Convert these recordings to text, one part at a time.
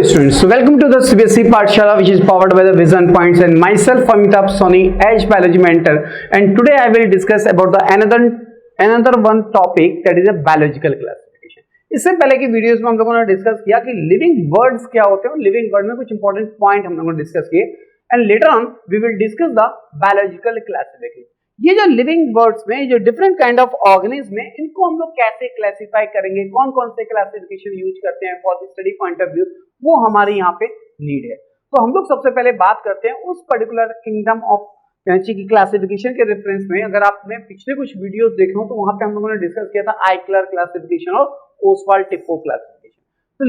students, so welcome to the CBSE Pathshala, which is powered by the Vision Points, and myself Amitabh Soni, as biology mentor. And today I will discuss about the another one topic, that is a biological classification. इससे पहले की videos में हम लोगों ने discuss किया कि living words क्या होते हैं, लिविंग वर्ड में कुछ इंपॉर्टेंट पॉइंट हम लोगों ने डिस्कस किए, and later on we will discuss the biological classification. ये जो लिविंग वर्ड्स में जो डिफरेंट काइंड ऑफ ऑर्गेनिज्म में, इनको हम लोग कैसे क्लासिफाई करेंगे, कौन कौन से क्लासिफिकेशन यूज करते हैं for the study point of view, वो हमारे यहाँ पे नीड है. तो हम लोग सबसे पहले बात करते हैं उस पर्टिकुलर किंगडम ऑफ कैंची की क्लासिफिकेशन के रेफरेंस में. अगर आपने पिछले कुछ वीडियोस देखे हो तो वहां पे हम लोगों ने डिस्कस किया था आइक्लर क्लासिफिकेशन और ओसवाल्ड-टिप्पो क्लासिफिकेशन. तो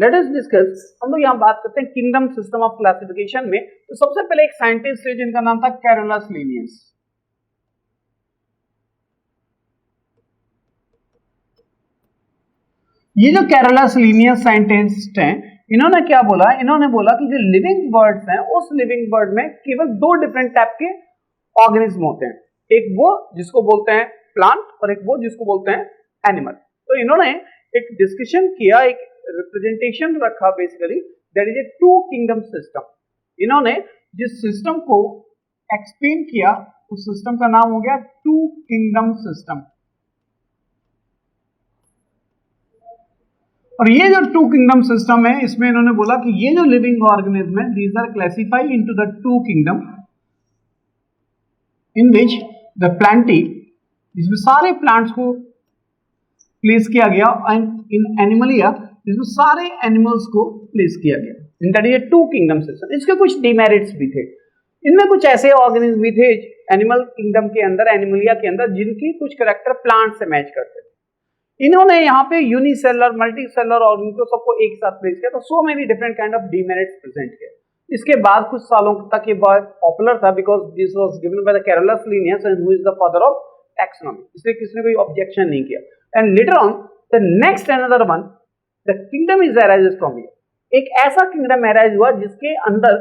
लेट अस डिस्कस. हम लोग यहाँ बात करते हैं किंगडम सिस्टम ऑफ क्लासिफिकेशन में. तो सबसे पहले एक साइंटिस्ट थे जिनका नाम था कैरोलस लिनियस. ये जो कैरोलस लिनियस साइंटिस्ट हैं, इन्होंने क्या बोला, इन्होंने बोला कि जो लिविंग बर्ड्स हैं, उस लिविंग बर्ड में केवल दो डिफरेंट टाइप के ऑर्गेनिज्म होते हैं. एक वो जिसको बोलते हैं प्लांट और एक वो जिसको बोलते हैं एनिमल. तो इन्होंने एक डिस्कशन किया, एक रिप्रेजेंटेशन रखा basically, that is a two kingdom system. इन्होंने जिस सिस्टम को एक्सप्लेन किया, उस सिस्टम का नाम हो गया टू किंगडम सिस्टम. और ये जो टू किंगडम सिस्टम है, इसमें इन्होंने बोला कि ये जो लिविंग ऑर्गेनिज्म है, these are classified into the two kingdom in which the plantae, जिसमें सारे प्लांट्स को प्लेस किया गया, एंड इन एनिमलिया, जिसमें सारे एनिमल्स को प्लेस किया गया. In that is a two kingdom system. इसके कुछ डिमेरिट्स भी थे. इनमें कुछ ऐसे ऑर्गेनिज्म भी थे एनिमल किंगडम के अंदर, एनिमलिया के अंदर, जिनकी कुछ कैरेक्टर प्लांट से मैच करते थे. इन्होंने यहाँ पे यूनिसेलर, मल्टीसेलर ऑर्गेनिज्म को सबको एक साथ प्लेस किया, तो सो many different kind of demerits present किए. इसके बाद कुछ सालों तक ये बहुत पॉपुलर था, because this was given by the Carolus Linnaeus and who is the father of taxonomy. इसलिए किसी ने कोई ऑब्जेक्शन नहीं किया. And later on the next another one, the kingdom is arises from here. एक ऐसा किंगडम अराइज हुआ जिसके अंदर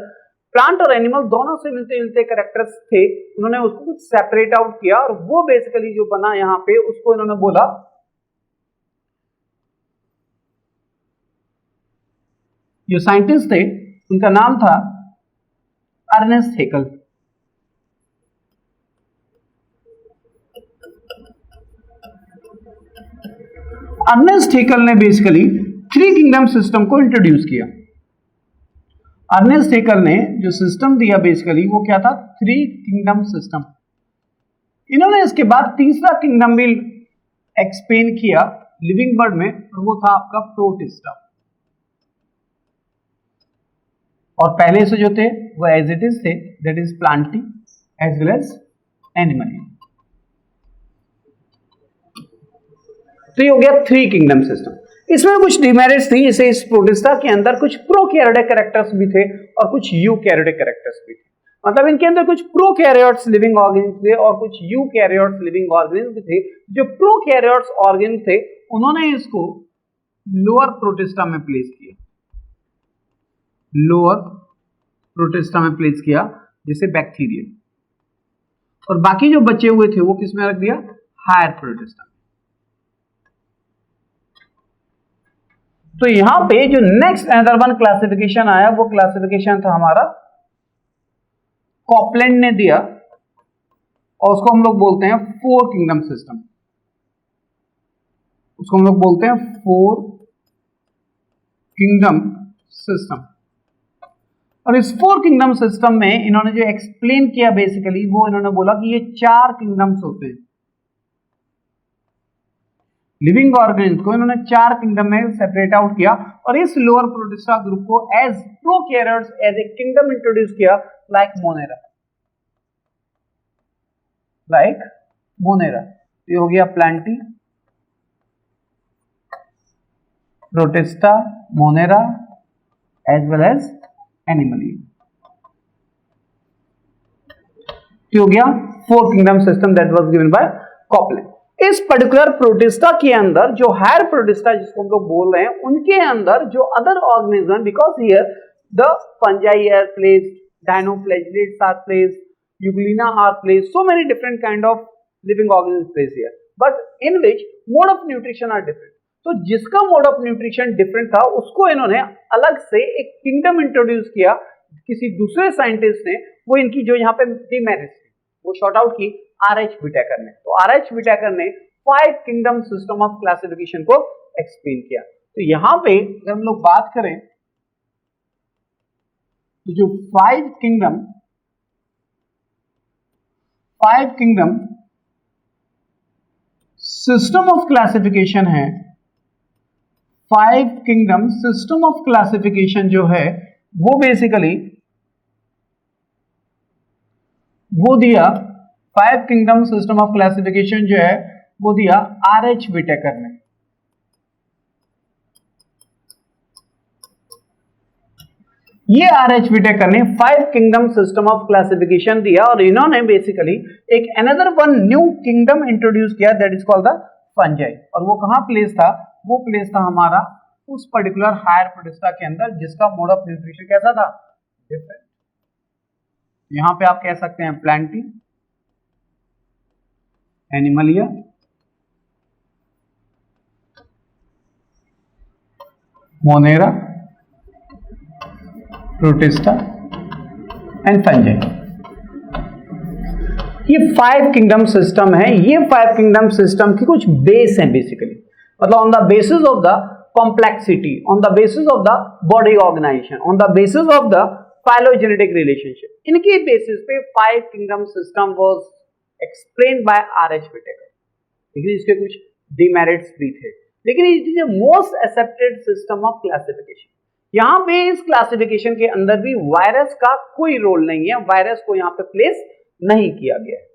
प्लांट और एनिमल दोनों से मिलते जुलते कैरेक्टर्स थे. उन्होंने उसको कुछ सेपरेट आउट किया, और वो बेसिकली जो बना यहाँ पे, उसको इन्होंने बोला, जो साइंटिस्ट थे उनका नाम था अर्नेस्ट हेकल. अर्नेस्ट हेकल ने बेसिकली थ्री किंगडम सिस्टम को इंट्रोड्यूस किया. अर्नेस्ट हेकल ने जो सिस्टम दिया बेसिकली, वो क्या था, थ्री किंगडम सिस्टम. इन्होंने इसके बाद तीसरा किंगडम भी एक्सप्लेन किया लिविंग बर्ड में, और वो था आपका प्रोटिस्टा. और पहले से जो थे वो एज इट इज थे, that is plantae as well as animal. तो ये हो गया थ्री किंगडम सिस्टम. इसमें कुछ डिमेरिट्स थी, जैसे इस प्रोटिस्टा के अंदर कुछ प्रोकैरियोटिक कैरेक्टर्स भी थे और कुछ यूकैरियोटिक कैरेक्टर्स भी थे. मतलब इनके अंदर कुछ प्रोकैरियोट्स लिविंग ऑर्गेनिज्म थे और कुछ यूकैरियोट्स लिविंग ऑर्गेनिज्म भी थे. जो प्रोकैरियोट्स ऑर्गेनिज्म थे, उन्होंने इसको लोअर प्रोटिस्टा में प्लेस किया, लोअर प्रोटिस्टा में प्लेस किया, जैसे बैक्टीरिया. और बाकी जो बचे हुए थे वो किस में रख दिया, हायर प्रोटिस्टा. तो यहां पे जो नेक्स्ट अनदर वन क्लासिफिकेशन आया, वो क्लासिफिकेशन था हमारा कॉपलैंड ने दिया, और उसको हम लोग बोलते हैं फोर किंगडम सिस्टम. उसको हम लोग बोलते हैं फोर किंगडम सिस्टम. और इस फोर किंगडम सिस्टम में इन्होंने जो एक्सप्लेन किया बेसिकली, वो इन्होंने बोला कि ये चार किंगडम्स होते हैं. लिविंग ऑर्गेनिज्म को इन्होंने चार किंगडम में सेपरेट आउट किया, और इस लोअर प्रोटिस्टा ग्रुप को as prokaryotes as a kingdom introduce किया, लाइक मोनेरा, लाइक मोनेरा. ये हो गया plantae, protista, monera as well as animalia. हो गया four kingdom system that was given by Copeland. इस पर्टिकुलर प्रोटिस्टा के अंदर जो हायर प्रोटिस्टा जिसको हम लोग बोल रहे हैं, उनके अंदर जो other organism, because here the fungi are placed, dinoflagellates are placed, euglena are placed, so many different kind of living organisms place here, but in which mode of nutrition are different. तो जिसका mode of nutrition different था उसको इन्होंने अलग से एक kingdom introduce किया किसी दूसरे साइंटिस्ट ने, वो इनकी जो यहाँ पे डिमेरिट्स थी वो शॉर्ट आउट की आर.एच. व्हिटेकर ने। तो आर.एच. व्हिटेकर ने 5 किंगडम सिस्टम ऑफ क्लासिफिकेशन को एक्सप्लेन किया। तो यहाँ पे अगर हम लोग बात करें तो जो 5 किंगडम सिस्टम ऑफ क्लासिफिकेशन है, 5 किंगडम सिस्टम ऑफ क्लासिफिकेशन जो है वो बेसिकली वो दिया 5 किंगडम सिस्टम ऑफ क्लासिफिकेशन जो है वो दिया आर.एच. व्हिटेकर ने। ये आर.एच. व्हिटेकर ने 5 किंगडम सिस्टम ऑफ क्लासिफिकेशन दिया और इन्होंने बेसिकली एक another one new kingdom introduce किया that is called the fungi. और वो कहां प्लेस था? वो प्लेस था हमारा उस पर्टिकुलर हायर प्रोटिस्टा के अंदर जिसका मोड ऑफ न्यूट्रिशन कैसा था? डिफरेंट। यहां पे आप कह सकते हैं Plantae, Animalia, Monera, protista and fungi. ये 5 किंगडम सिस्टम है। ये 5 किंगडम सिस्टम की कुछ बेस है बेसिकली, मतलब on the basis of the complexity, on the basis of the body organisation, on the basis of the phylogenetic relationship, इनके basis पे 5 kingdom system was explained by R H. Whittaker. लेकिन इसके कुछ demerits भी थे, लेकिन it is the most accepted system of classification. यहां पे इस क्लासिफिकेशन के अंदर भी वायरस का कोई रोल नहीं है, वायरस को यहां पे प्लेस नहीं किया गया है।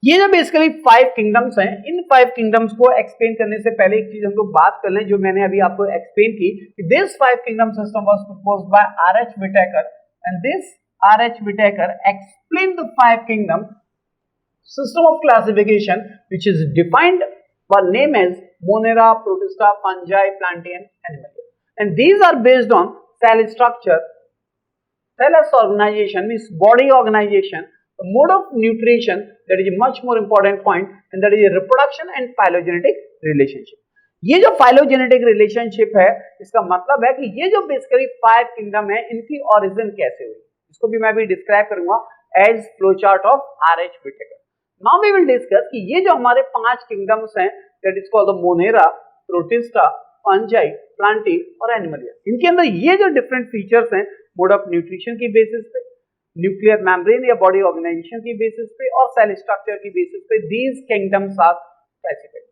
ये जो बेसिकली 5 किंगडम्स हैं, इन 5 किंगडम्स को एक्सप्लेन करने से पहले एक चीज हम लोग बात कर लें जो मैंने अभी आपको एक्सप्लेन की कि this 5 kingdom system was proposed by R H. Whittaker and this R H. Whittaker explain the 5 kingdom system of classification which is defined by name as Monera, Protista, Fungi, Plantae and Animalia, and these are based on cell structure, cellus organization means body organization, the mode of nutrition that is a much more important point, and that is a reproduction and phylogenetic relationship. ये जो phylogenetic relationship है इसका मतलब है कि ये जो basically 5 kingdom है इनकी origin कैसे हुई, इसको भी मैं अभी describe करूंगा as flowchart of R.H. Whittaker. Now we will discuss कि ये जो हमारे 5 किंगडम्स हैं that is called the Monera, Protista, Fungi, Plantae और Animalia, इनके अंदर ये जो डिफरेंट फीचर्स हैं मोड ऑफ न्यूट्रिशन की बेसिस पे, न्यूक्लियर मेम्ब्रेन या बॉडी ऑर्गेनाइजेशन की बेसिस पे और सेल स्ट्रक्चर की बेसिस पे these kingdoms are classified.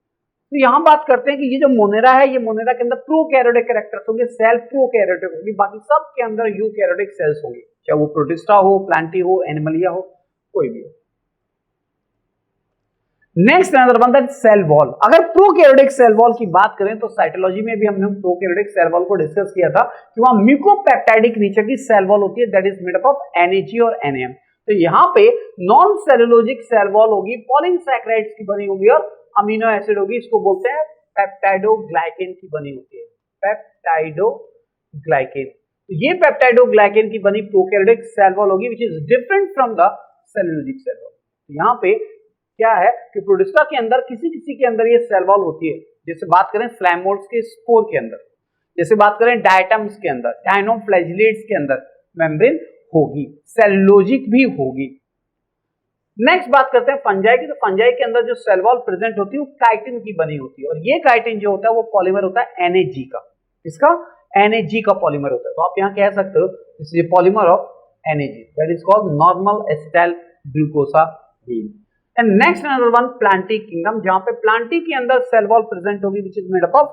तो यहाँ बात करते हैं कि ये जो मोनेरा है, ये मोनेरा के अंदर प्रोकैरियोटिक कैरेक्टर्स होंगे, सेल प्रोकैरियोटिक होगी, बाकी सब के अंदर यूकैरियोटिक सेल्स होंगे, चाहे वो प्रोटिस्टा हो, प्लांटी हो, एनिमलिया हो, कोई भी हो। Next another one that cell wall. अगर प्रोकैरियोटिक सेल वॉल की बात करें तो साइटोलॉजी में भी हमने प्रोकैरियोटिक सेल वॉल को डिस्कस किया था कि वहां म्यूकोपेप्टाइडिक नेचर की सेल वॉल होती है that is made up of NAG और NAM। तो यहाँ पे नॉन सेलुलोजिक सेल वॉल होगी, पॉलीसैकेराइड्स की बनी होगी और अमीनो एसिड होगी, इसको बोलते हैं पेप्टाइडोग्लाइकेन की बनी होती है, पेप्टाइडोग्लाइकेन। तो ये पेप्टाइडोग्लाइकेन की बनी प्रोकैरियोटिक सेल वॉल होगी which is different from the cellulosic cell wall. यहाँ पे क्या है कि प्रोटिस्टा के अंदर किसी के अंदर ये सेल वॉल होती है, जैसे बात करें फ्लैमोल्स के स्पोर के अंदर, जैसे बात करें डायटम्स के अंदर, डायनोफ्लैजिलेट्स के अंदर मेम्ब्रेन होगी, सेलुलोजिक भी होगी। नेक्स्ट बात करते हैं फंजाई की। तो फंजाई के अंदर जो सेल वॉल प्रेजेंट होती है वो काइटिन की बनी होती है और ये काइटिन जो होता है वो पॉलीमर होता है NAG का, इसका NAG का पॉलीमर होता है। तो आप यहाँ कह सकते हो this is polymer of NAG that is called normal acetyl glucosamine. And next another one Plantae kingdom, जहां पे प्लांटी के अंदर सेल वॉल प्रेजेंट होगी which is made up of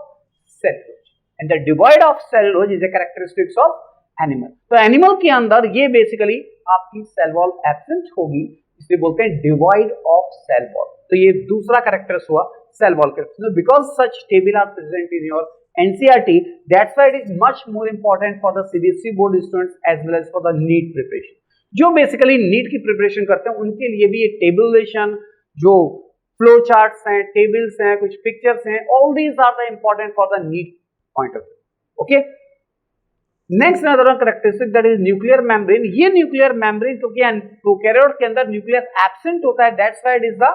cellulose and the devoid of cellulose is a characteristics of animal. तो animal के अंदर ये basically आपकी सेल वॉल एब्सेंट होगी, इसलिए बोलते हैं डिवॉइड ऑफ सेल वॉल। तो ये दूसरा कैरेक्टर्स हुआ cell wall character. Because such table are present in your NCERT, that's why it is much more important for the CBSE board students as well as for the NEET preparation. जो basically NEET की preparation करते हैं उनके लिए भी ये tabulation, जो flow charts हैं, टेबल्स हैं, कुछ पिक्चर्स हैं, all these are the important for the NEET point of view. Okay, next another characteristic that is nuclear membrane. ये न्यूक्लियर मेम्ब्रेन क्योंकि प्रोकैरियोट के अंदर न्यूक्लियस एब्सेंट होता है, that's why it is the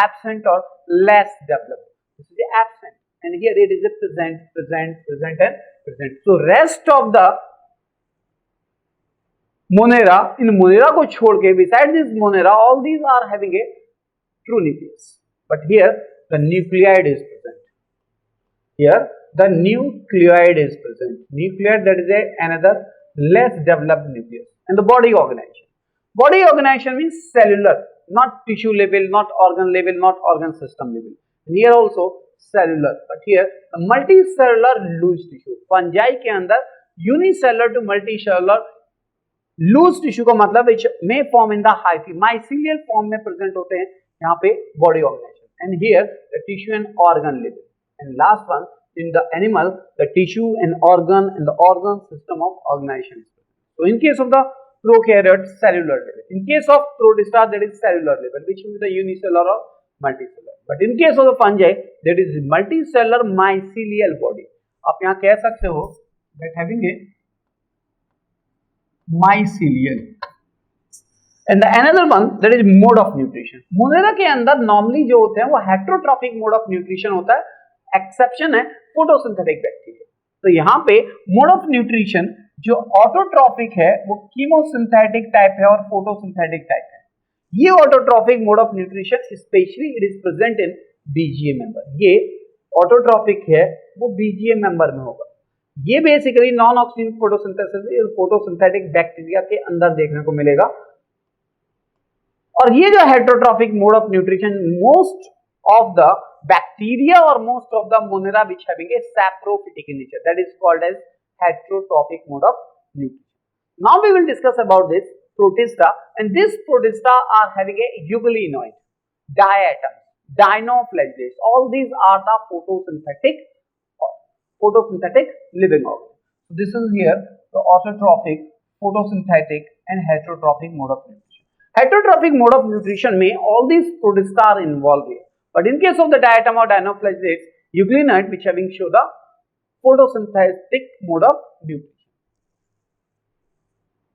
absent और less developed, this is absent. and here it is a present, present, present and present. So rest of the Monera, in Monera को छोड़ के beside this Monera, all these are having a true nucleus, but here the nucleoid is present. Here the nucleoid is present. Nucleoid, that is another less developed nucleus. And the body organization. Body organization means cellular, not tissue level, not organ level, not organ system level. And here also cellular, but here the multicellular loose tissue. Fungi के अंदर unicellular to multicellular loose tissue का मतलब may form in the hyphae, mycelial form में present होते हैं यहाँ पे body organization. And here the tissue and organ level. And last one, in the animal, the tissue and organ and the organ system of organization. So in case of the prokaryote, cellular level. In case of protista, that is cellular level, which will be the unicellular or multicellular. But in case of the fungi, that is multicellular mycelial body. आप यहाँ कह सकते हो that having a mycelial. And the another one, that is mode of nutrition. Monera के अंदर normally जो होते हैं वो heterotrophic mode of nutrition होता है. Exception है photosynthetic bacteria. तो यहाँ पे mode of nutrition जो autotrophic है वो chemosynthetic type है और photosynthetic type है. ये autotrophic mode of nutrition especially it is present in BGA member. ये autotrophic है वो BGA member में होगा. ये basically non-oxygen photosynthesis photosynthetic bacteria के अंदर देखने को मिलेगा. और ये जो heterotrophic mode of nutrition, most of the bacteria or most of the Monera which having a saprophytic in nature, that is called as heterotrophic mode of nutrition. Now we will discuss about this protista, and this protista are having a euglenoid, diatoms, dinoflagellates. All these are the photosynthetic living organisms. So this is here the autotrophic, photosynthetic and heterotrophic mode of nutrition. Heterotrophic mode of nutrition में all these protista are involved here. But in case of the diatom or dinoflagellates, euglenoid which having show the photosynthetic mode of nutrition.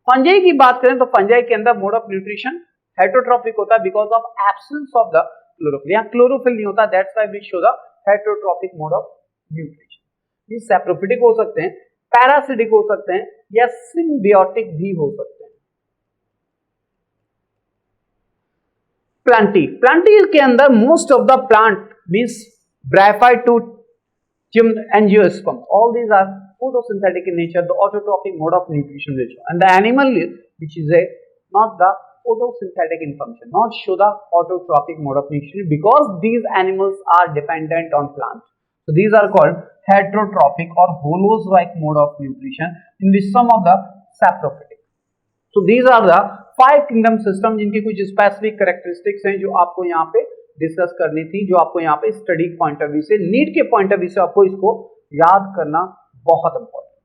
Fungi की बात करें तो fungi के अंदर mode of nutrition heterotrophic होता है because of absence of the chlorophyll. यहाँ chlorophyll नहीं होता, that's why we show the heterotrophic mode of nutrition. ये saprophytic हो सकते हैं, parasitic हो सकते हैं या symbiotic भी हो सकते हैं. प्लांटी के अंदर most of the plant means bryophyte to angiosperm, all these are photosynthetic in nature, the autotrophic mode of nutrition ratio. And the animal which is a not the photosynthetic information, not show the autotrophic mode of nutrition because these animals are dependent on plants. So these are called heterotrophic or holozoic mode of nutrition in which some of the saprophytic. So these are the 5 kingdom system जिनकी कुछ specific characteristics हैं जो आपको यहाँ पे discuss करनी थी, जो आपको यहाँ पे स्टडी पॉइंट ऑफ व्यू से, नीट के पॉइंट ऑफ व्यू से आपको इसको याद करना बहुत important.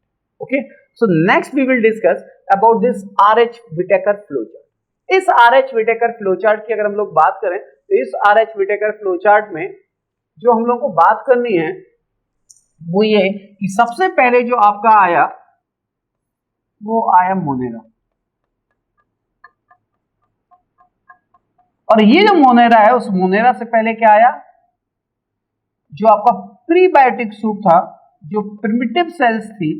Okay, so next we will discuss about this RH Whittaker flowchart. इस RH Whittaker फ्लोचार्ट की अगर हम लोग बात करें तो इस RH Whittaker फ्लोचार्ट में जो हम लोग को बात करनी है वो ये कि सबसे पहले जो आपका आया वो आया मोनेरा. और ये जो मोनेरा है उस मोनेरा से पहले क्या आया, जो आपका प्रीबायोटिक सूप था, जो प्रिमिटिव सेल्स थी,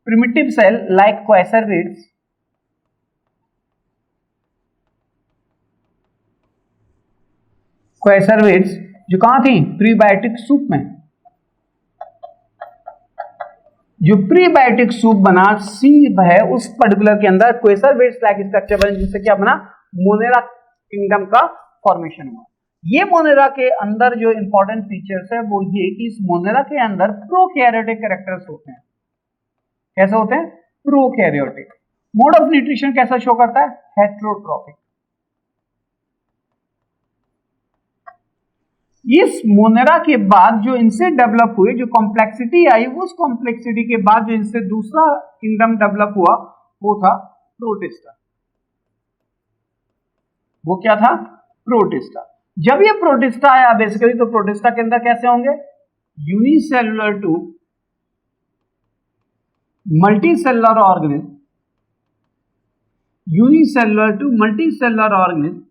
प्रिमिटिव सेल लाइक क्वेसरविड्स, क्वेसरविड्स जो कहां थी प्रीबायोटिक सूप में, जो प्रीबायोटिक सूप बना सीप है उस पर्टिकुलर के अंदर क्वेसरविड्स लाइक स्ट्रक्चर बने जिससे क्या बना मोनेरा किंगडम का फॉर्मेशन हुआ. ये मोनेरा के अंदर जो इंपॉर्टेंट फीचर्स है वो ये कि इस मोनेरा के अंदर प्रोकैरियोटिक कैरेक्टर्स होते हैं. कैसे होते हैं? प्रोकैरियोटिक. मोड ऑफ न्यूट्रिशन कैसा शो करता है? हेटेरोट्रॉपिक. इस मोनेरा के बाद जो इनसे डेवलप हुए, जो कॉम्प्लेक्सिटी आई, उस कॉम्प्लेक्सिटी के बाद जो इनसे दूसरा किंगडम डेवलप हुआ वो था प्रोटिस्टा. वो क्या था? प्रोटिस्टा. जब ये प्रोटिस्टा आया बेसिकली तो प्रोटिस्टा के अंदर कैसे होंगे? Unicellular to multicellular organism, unicellular to multicellular organism,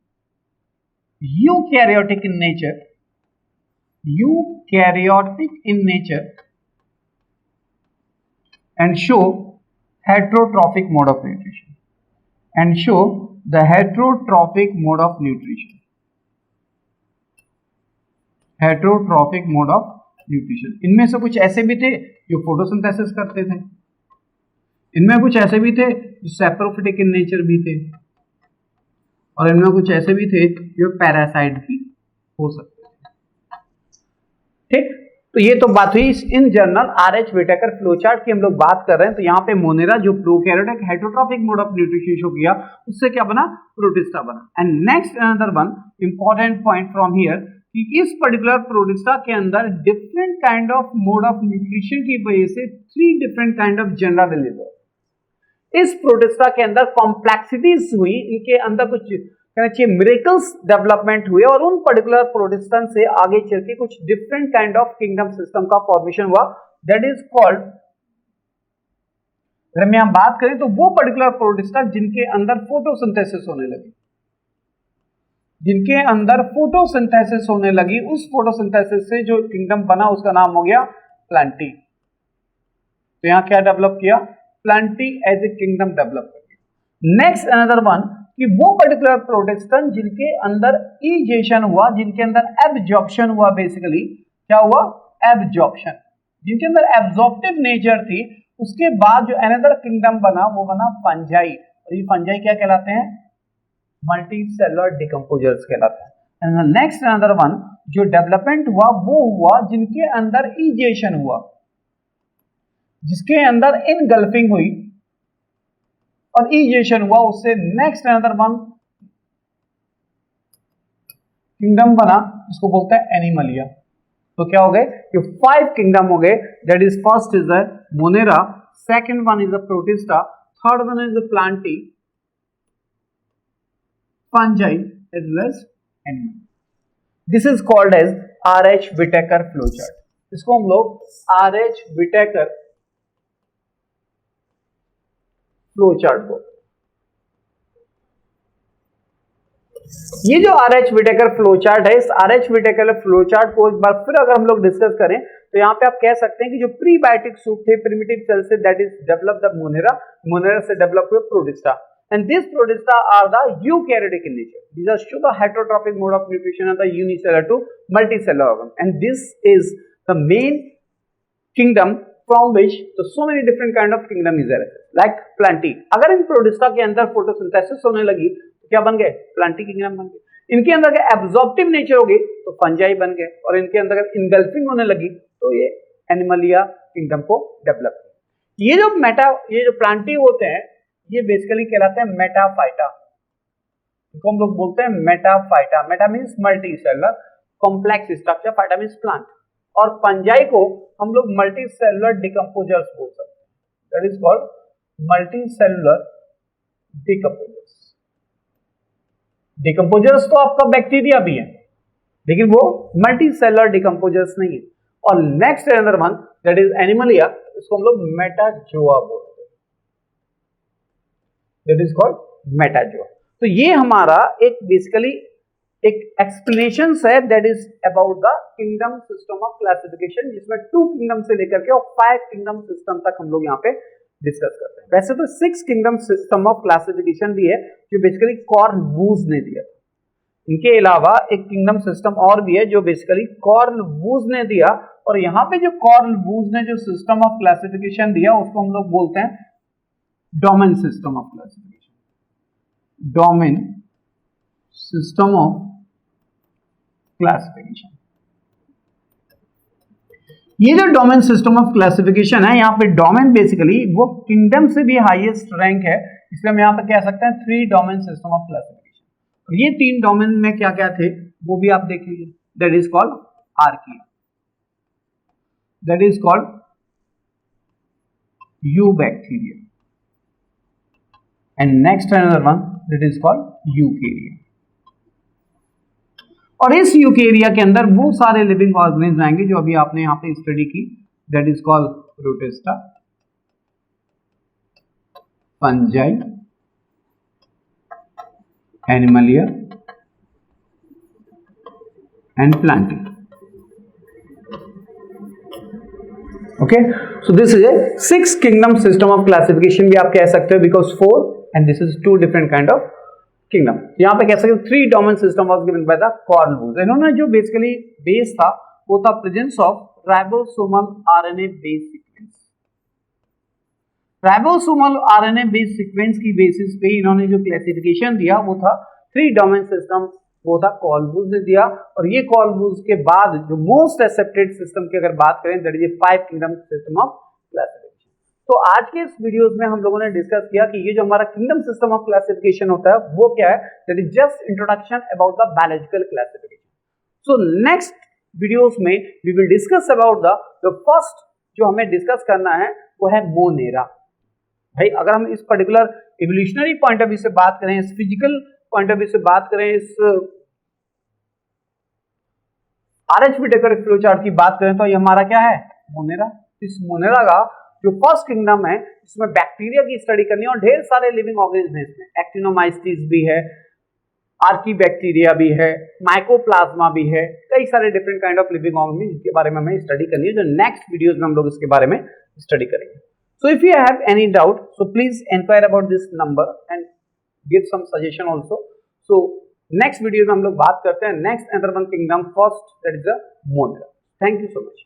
eukaryotic in nature, eukaryotic in nature and show heterotrophic mode of nutrition and show the heterotrophic mode of nutrition. Heterotrophic mode of nutrition. इनमें से कुछ ऐसे भी थे जो photosynthesis करते थे, इनमें कुछ ऐसे भी थे जो सैप्रोफिटिक इन नेचर भी थे, और इनमें कुछ ऐसे भी थे जो पैरासाइट भी हो सकते थे। ठीक, तो ये तो बात हुई in general RH Whittaker flowchart की हम लोग बात कर रहे हैं। तो यहाँ पे मोनेरा जो prokaryotic heterotrophic mode of nutrition show किया, उससे क्या बना, प्रोटिस्टा बना। And next another one important point from here कि इस पर्टिकुलर प्रोटिस्टा के अंदर different kind of mode of nutrition की वजह से 3 different kind of genre available. इस प्रोटिस्टा के अंदर कॉम्प्लेक्सिटीज हुई, इनके अंदर कुछ कहना चाहिए मिरेकल्स डेवलपमेंट हुए, और उन पर्टिकुलर प्रोटिस्टन से आगे चल के कुछ different kind of kingdom system का फॉर्मेशन हुआ, दैट इज कॉल्ड, अगर मैं यहां बात करें तो वो पर्टिकुलर प्रोटिस्टा जिनके अंदर फोटोसिंथेसिस होने लगी, जिनके अंदर फोटोसिंथेसिस होने लगी, उस फोटोसिंथेसिस से जो किंगडम बना उसका नाम हो गया प्लांटी। तो यहां क्या डेवलप किया, plantae as a kingdom develop किया। नेक्स्ट अनदर वन कि वो पर्टिकुलर प्रोटिस्टन जिनके अंदर इजेशन हुआ, जिनके अंदर एब्जॉर्प्शन हुआ, बेसिकली क्या हुआ, एब्जॉर्प्शन, जिनके अंदर एब्जॉर्प्टिव नेचर थी, उसके बाद जो अनदर किंगडम बना वो बना फंजाई। और ये फंजाई क्या कहलाते हैं, मल्टी सेलुलर डिकम्पोजर्स कहलाते हैं। एंड नेक्स्ट अनदर वन जो डेवलपमेंट हुआ वो हुआ जिनके अंदर इजेशन हुआ, जिसके अंदर इनगल्फिंग हुई और इजेशन हुआ, उससे नेक्स्ट अनदर वन किंगडम बना जिसको बोलते हैं एनिमलिया। तो क्या हो गए, ये 5 किंगडम हो गए, that is first is the Monera, second one is the protista, third one is the Plantae, fungi as well as animal. This is called as R.H. Whittaker flowchart. इसको हम लोग R.H. Whittaker flowchart बोलते हैं। ये जो R.H. Whittaker flowchart है, इस R.H. Whittaker flowchart को एक बार फिर अगर हम लोग डिस्कस करें तो यहाँ पे आप कह सकते हैं कि जो प्रीबायोटिक सूप थे प्रिमिटिव सेल से, that is develop the Monera, Monera से डेवलप हुए protista. And these protista are the eukaryotic in nature. These are show the heterotrophic mode of nutrition and the unicellular to multicellular organ. And this is the main kingdom from which so many different kind of kingdom is there. Like plantae. अगर इन protista के अंदर photosynthesis होने लगी तो क्या बन गए, plantae kingdom बन गए। इनके अंदर अगर absorptive nature होगी तो fungi बन गए, और इनके अंदर अगर engulfing होने लगी तो ये animalia kingdom को डेवलप। ये जो plantae होते हैं ये बेसिकली कहलाते हैं मेटाफाइटा, इनको हम लोग बोलते हैं Metaphyta. Meta means multi cellular complex structure, phyta means plant, और फंजाई को हम लोग मल्टी सेलुलर डिकम्पोजर्स बोल सकते हैं, that is called multi cellular decomposers. Decomposers तो आपका बैक्टीरिया भी है, लेकिन वो मल्टी सेलुलर डिकम्पोजर्स नहीं है। और next another one that is Animalia, इसको हम लोग मेटाजोआ बोलते हैं, दैट इज कॉल्ड मेटाजोआ। तो ये हमारा एक बेसिकली एक एक्सप्लेनेशन है that is about the kingdom system of classification, जिसमें 2 किंगडम से लेकर के और 5 किंगडम सिस्टम तक हम लोग यहाँ पे डिस्कस करते हैं। वैसे तो 6 किंगडम सिस्टम ऑफ क्लासिफिकेशन भी है जो बेसिकली कॉर्ल वूज ने दिया। इनके अलावा एक किंगडम सिस्टम और भी है जो बेसिकली कॉर्ल वूज ने दिया, और यहाँ पे जो कॉर्ल वूज ने जो सिस्टम ऑफ क्लासिफिकेशन दिया उसको हम लोग बोलते हैं domain system of classification, domain system of classification. ये जो डोमेन सिस्टम ऑफ क्लासिफिकेशन है, यहाँ पे डोमेन बेसिकली वो किंगडम से भी हाईएस्ट रैंक है, इसलिए हम यहाँ पे कह सकते हैं 3 डोमेन सिस्टम ऑफ क्लासिफिकेशन। और ये 3 डोमेन में क्या क्या थे वो भी आप देख लीजिए, that is called archaea, that is called eubacteria, and next another one that is called eukarya। और इस यूकेरिया के अंदर वो सारे लिविंग ऑर्गेनिज्म आएंगे जो अभी आपने यहाँ पे स्टडी की, that is called protista, fungi, animalia and plantae. Okay, so this is a 6 kingdom system of classification भी आप कह सकते हो, because 4 and this is 2 different kind of kingdom. यहाँ पे कह सकते हो 3 domain system was given by the Carl Woese. इन्होंने जो बेसिकली बेस था वो था presence of ribosomal RNA base sequence. Ribosomal RNA base sequence की बेसिस पे इन्होंने जो क्लासिफिकेशन दिया वो था 3 डोमेन सिस्टम, वो था कार्ल वुज ने दिया. और ये कार्ल वुज के बाद जो मोस्ट एक्सेप्टेड सिस्टम की अगर बात करें that is 5 kingdom system of classification. तो आज के इस वीडियोस में हम लोगों ने डिस्कस किया कि ये जो हमारा किंगडम सिस्टम ऑफ क्लासिफिकेशन होता है वो क्या है, that is just introduction about the biological classification. So next videos में we will discuss about the first जो हमें डिस्कस करना है वो है मोनेरा. भाई अगर हम इस particular evolutionary point of view से बात करें, इस फिजिकल पॉइंट ऑफ व्यू से बात करें, इस आरएच विटेकर फ्लो चार्ट की बात करें तो ये हमारा क्या है, मोनेरा. इस मोनेरा का जो फर्स्ट किंगडम है इसमें बैक्टीरिया की स्टडी करनी है और ढेर सारे लिविंग ऑर्गेनिज्म है इसमें. एक्टिनोमाइसीट्स भी है, आर्कीबैक्टीरिया भी है, माइकोप्लाज्मा भी है, कई सारे different kind of living organism जिसके बारे में हमें स्टडी करनी है, जो नेक्स्ट वीडियोस में हम लोग इसके बारे में स्टडी करेंगे. So if you have any doubt, so please inquire about this number and give some suggestion also. So next video में हम लोग बात करते हैं next another one kingdom first, that is the Monera. Thank you so much.